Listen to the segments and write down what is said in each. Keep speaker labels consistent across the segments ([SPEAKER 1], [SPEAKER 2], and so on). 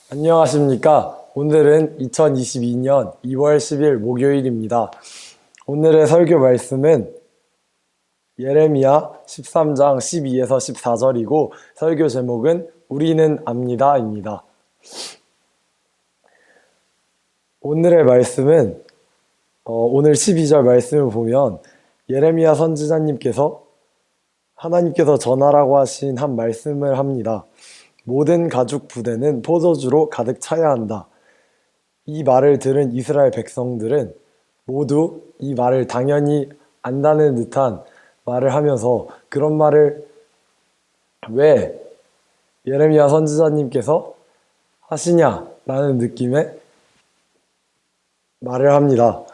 [SPEAKER 1] 안녕하십니까. 오늘은 2022년 2월 10일 목요일입니다. 오늘의 설교 말씀은 예레미야 13장 12에서 14절이고 설교 제목은 우리는 압니다입니다. 오늘의 말씀은 오늘 12절 말씀을 보면 예레미야 선지자님께서 하나님께서 전하라고 하신 한 말씀을 합니다. 모든 가죽 부대는 포도주로 가득 차야 한다. 이 말을 들은 이스라엘 백성들은 모두 이 말을 당연히 안다는 듯한 말을 하면서 그런 말을 왜 예레미야 선지자님께서 하시냐라는 느낌의 말을 합니다.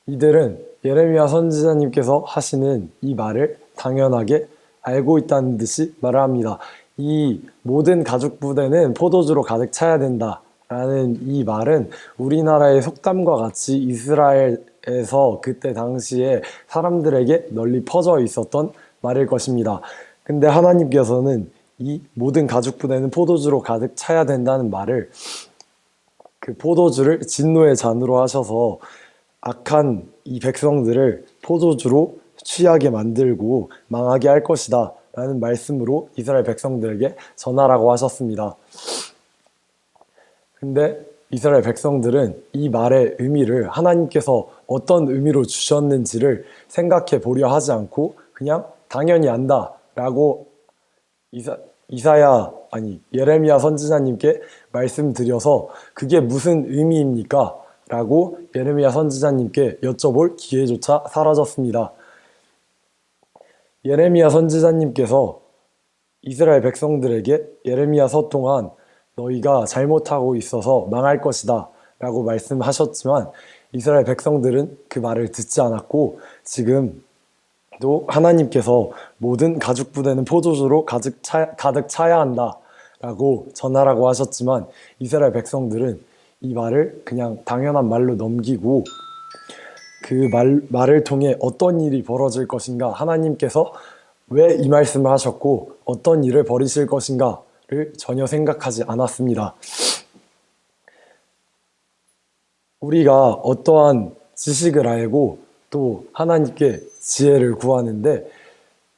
[SPEAKER 1] 이들은 예레미야 선지자님께서 하시는 이 말을 당연하게 알고 있다는 듯이 말을 합니다. 이 모든 가죽 부대는 포도주로 가득 차야 된다. 라는 이 말은 우리나라의 속담과 같이 이스라엘에서 그때 당시에 사람들에게 널리 퍼져 있었던 말일 것입니다. 근데 하나님께서는 이 모든 가죽 부대는 포도주로 가득 차야 된다는 말을 그 포도주를 진노의 잔으로 하셔서 악한 이 백성들을 포도주로 취하게 만들고 망하게 할 것이다 라는 말씀으로 이스라엘 백성들에게 전하라고 하셨습니다. 근데 이스라엘 백성들은 이 말의 의미를 하나님께서 어떤 의미로 주셨는지를 생각해 보려 하지 않고 그냥 당연히 안다 라고 예레미야 선지자님께 말씀드려서 그게 무슨 의미입니까? 라고 예레미야 선지자님께 여쭤볼 기회조차 사라졌습니다. 예레미야 선지자님께서 이스라엘 백성들에게 예레미야서 동안 너희가 잘못하고 있어서 망할 것이다 라고 말씀하셨지만 이스라엘 백성들은 그 말을 듣지 않았고 지금도 하나님께서 모든 가죽 부대는 포도주로 가득 차야 한다 라고 전하라고 하셨지만 이스라엘 백성들은 이 말을 그냥 당연한 말로 넘기고 그 말을 통해 어떤 일이 벌어질 것인가, 하나님께서 왜 이 말씀을 하셨고 어떤 일을 벌이실 것인가를 전혀 생각하지 않았습니다. 우리가 어떠한 지식을 알고 또 하나님께 지혜를 구하는데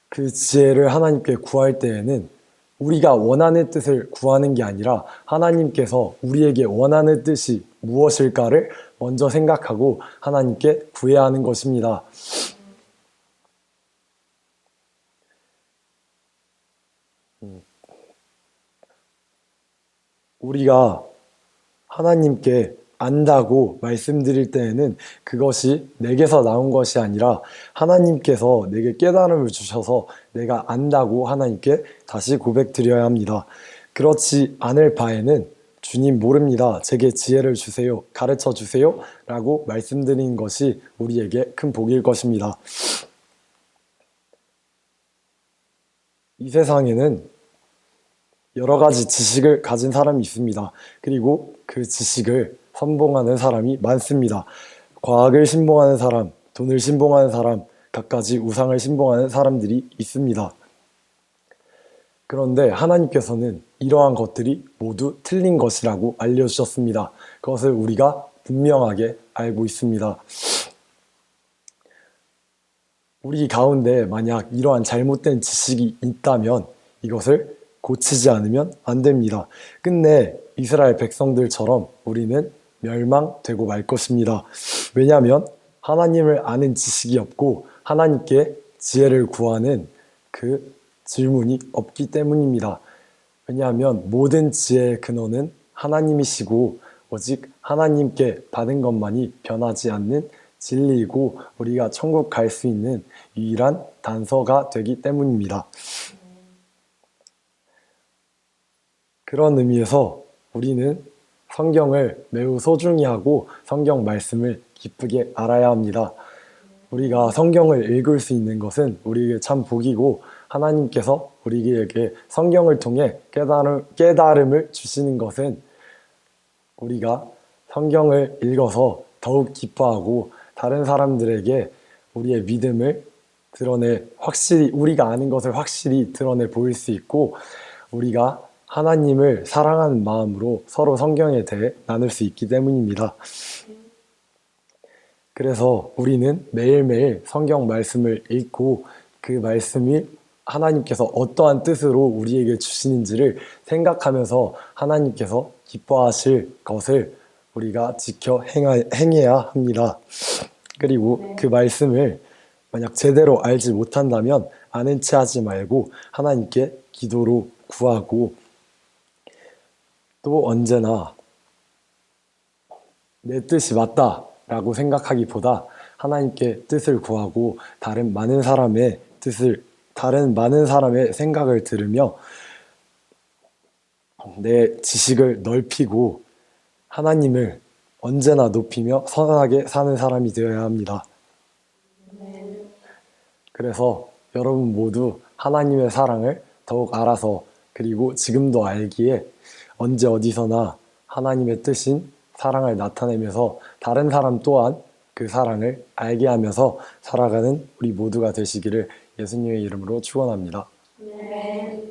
[SPEAKER 1] 그 지혜를 하나님께 구할 때에는 우리가 원하는 뜻을 구하는 게 아니라 하나님께서 우리에게 원하는 뜻이 무엇일까를 먼저 생각하고 하나님께 구해야 하는 것입니다. 우리가 하나님께 안다고 말씀드릴 때에는 그것이 내게서 나온 것이 아니라 하나님께서 내게 깨달음을 주셔서 내가 안다고 하나님께 다시 고백드려야 합니다. 그렇지 않을 바에는 주님 모릅니다. 제게 지혜를 주세요. 가르쳐 주세요. 라고 말씀드리는 것이 우리에게 큰 복일 것입니다. 이 세상에는 여러 가지 지식을 가진 사람이 있습니다. 그리고 그 지식을 선봉하는 사람이 많습니다. 과학을 신봉하는 사람, 돈을 신봉하는 사람, 갖가지 우상을 신봉하는 사람들이 있습니다. 그런데 하나님께서는 이러한 것들이 모두 틀린 것이라고 알려주셨습니다. 그것을 우리가 분명하게 알고 있습니다. 우리 가운데 만약 이러한 잘못된 지식이 있다면 이것을 고치지 않으면 안 됩니다. 끝내 이스라엘 백성들처럼 우리는 멸망되고 말 것입니다. 왜냐하면 하나님을 아는 지식이 없고 하나님께 지혜를 구하는 그 질문이 없기 때문입니다. 왜냐하면 모든 지혜의 근원은 하나님이시고 오직 하나님께 받은 것만이 변하지 않는 진리이고 우리가 천국 갈 수 있는 유일한 단서가 되기 때문입니다. 그런 의미에서 우리는 성경을 매우 소중히 하고 성경 말씀을 기쁘게 알아야 합니다. 우리가 성경을 읽을 수 있는 것은 우리에게 참 복이고 하나님께서 우리에게 성경을 통해 깨달음을 주시는 것은 우리가 성경을 읽어서 더욱 기뻐하고 다른 사람들에게 우리의 믿음을 우리가 아는 것을 확실히 드러내 보일 수 있고 우리가 하나님을 사랑하는 마음으로 서로 성경에 대해 나눌 수 있기 때문입니다. 그래서 우리는 매일매일 성경 말씀을 읽고 그 말씀이 하나님께서 어떠한 뜻으로 우리에게 주시는지를 생각하면서 하나님께서 기뻐하실 것을 우리가 지켜 행해야 합니다. 그리고 그 말씀을 만약 제대로 알지 못한다면 아는 체 하지 말고 하나님께 기도로 구하고 또 언제나 내 뜻이 맞다라고 생각하기보다 하나님께 뜻을 구하고 다른 많은 사람의 생각을 들으며 내 지식을 넓히고 하나님을 언제나 높이며 선하게 사는 사람이 되어야 합니다. 그래서 여러분 모두 하나님의 사랑을 더욱 알아서 그리고 지금도 알기에 언제 어디서나 하나님의 뜻인 사랑을 나타내면서 다른 사람 또한 그 사랑을 알게 하면서 살아가는 우리 모두가 되시기를 예수님의 이름으로 축원합니다.